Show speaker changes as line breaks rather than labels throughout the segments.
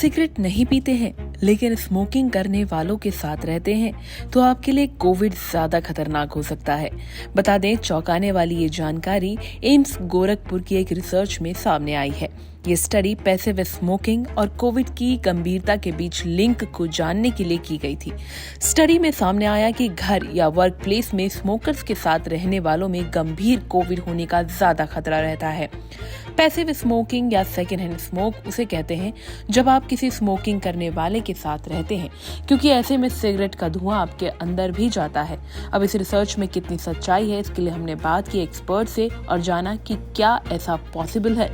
Cigarette नहीं पीते हैं लेकिन स्मोकिंग करने वालों के साथ रहते हैं तो आपके लिए कोविड ज्यादा खतरनाक हो सकता है। बता दें, चौंकाने वाली ये जानकारी एम्स गोरखपुर की एक रिसर्च में सामने आई है। ये स्टडी पैसिव स्मोकिंग और कोविड की गंभीरता के बीच लिंक को जानने के लिए की गई थी। स्टडी में सामने आया कि घर या वर्क प्लेस में स्मोकर्स के साथ रहने वालों में गंभीर कोविड होने का ज्यादा खतरा रहता है। पैसिव स्मोकिंग या सेकेंड हैंड स्मोक उसे कहते हैं जब आप किसी स्मोकिंग करने वाले के साथ रहते हैं, क्योंकि ऐसे में सिगरेट का धुआं आपके अंदर भी जाता है। अब इस रिसर्च में कितनी सच्चाई है, इसके लिए हमने बात की एक्सपर्ट से और जाना कि क्या ऐसा पॉसिबल है।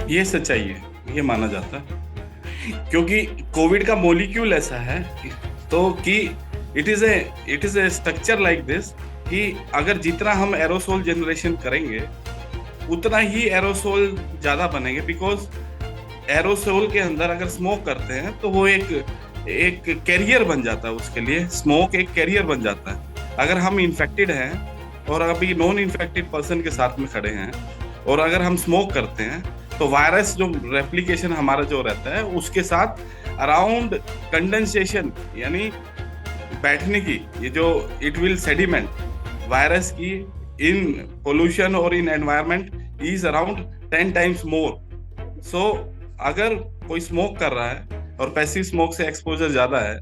ये सच्चाई है, ये माना जाता है, क्योंकि कोविड का मॉलिक्यूल ऐसा है तो कि it is a structure like this कि अगर जितना हम एरोसोल जनरेशन करेंगे उतना ही एरोसोल ज्यादा बनेंगे। बिकॉज एरोसोल के अंदर अगर स्मोक करते हैं तो वो एक कैरियर बन जाता है, उसके लिए स्मोक एक कैरियर बन जाता है। अगर हम इन्फेक्टेड हैं और अभी नॉन इन्फेक्टेड पर्सन के साथ में खड़े हैं और अगर हम स्मोक करते हैं तो वायरस जो रेप्लिकेशन हमारा जो रहता है उसके साथ अराउंड कंडेंसेशन यानी बैठने की ये जो इट विल सेडिमेंट वायरस की इन पोल्यूशन और इन एनवायरनमेंट इज अराउंड 10 times मोर। सो अगर कोई स्मोक कर रहा है और पैसिव स्मोक से एक्सपोजर ज्यादा है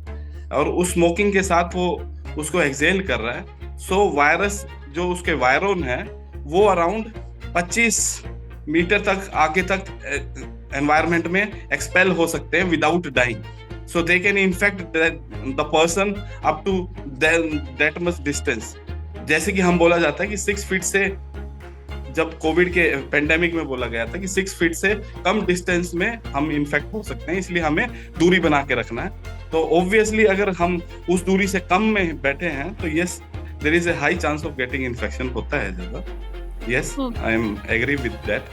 और उस स्मोकिंग के साथ वो उसको एक्सेल कर रहा है, सो वायरस जो उसके वायरोन है वो अराउंड 25 मीटर तक आगे तक एनवायरनमेंट में एक्सपेल हो सकते हैं without dying. So they can infect the person up to that much distance. जैसे कि हम बोला जाता है कि 6 फीट से, जब कोविड के पेंडेमिक में बोला गया था कि 6 फीट से कम डिस्टेंस में हम इन्फेक्ट हो सकते हैं, इसलिए हमें दूरी बना के रखना है। तो ऑब्वियसली अगर हम उस दूरी से कम में बैठे हैं तो yes, there is a high chance of getting infection होता है ज्यादा। Yes, I am agree with that.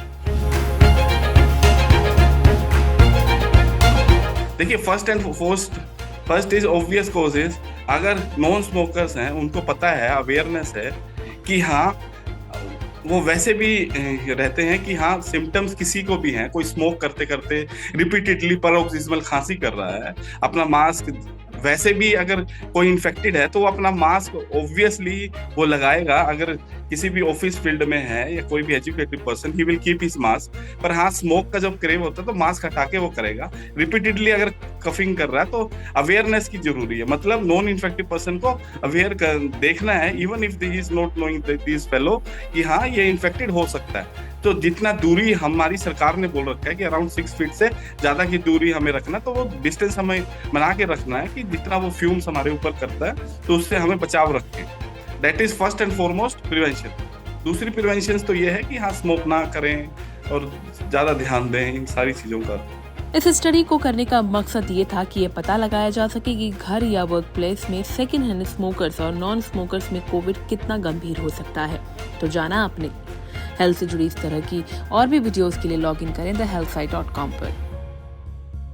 देखिए, फर्स्ट इज ऑब्वियस कॉजेज। अगर नॉन स्मोकर्स हैं उनको पता है, अवेयरनेस है कि हाँ वो वैसे भी रहते हैं कि हाँ सिम्टम्स किसी को भी हैं, कोई स्मोक करते करते रिपीटेडली पैरोक्सिस्मल खांसी कर रहा है, अपना मास्क वैसे भी अगर कोई इन्फेक्टेड है तो वो अपना मास्क ऑब्वियसली वो लगाएगा। अगर किसी भी ऑफिस फील्ड में है या कोई भी educated person, he will keep his mask. पर हाँ, स्मोक का जब क्रेव होता है तो मास्क हटा के वो करेगा। रिपीटेडली अगर कफिंग कर रहा है तो अवेयरनेस की जरूरी है, मतलब नॉन इन्फेक्टेड पर्सन को अवेयर देखना है, even if he is not knowing this fellow कि हाँ ये इन्फेक्टेड हो सकता है। तो जितना दूरी हमारी सरकार ने बोल रखा है कि अराउंड 6 फीट से ज्यादा की दूरी हमें रखना, तो वो डिस्टेंस हमें बना के रखना है कि जितना वो फ्यूम्स हमारे ऊपर करता है तो उससे हमें बचाव रखें। That is first and foremost prevention. दूसरी प्रिवेंशन तो ये है कि हाँ स्मोक ना करें और ज्यादा ध्यान दें इन सारी चीजों का।
इस स्टडी को करने का मकसद ये था कि ये पता लगाया जा सके कि घर या वर्क प्लेस में सेकेंड हैंड स्मोकर्स और नॉन स्मोकर्स में कोविड कितना गंभीर हो सकता है। तो जाना आपने। हेल्थ से जुड़ी इस तरह की और भी वीडियोस के लिए लॉग इन करें thehealthsite.com पर।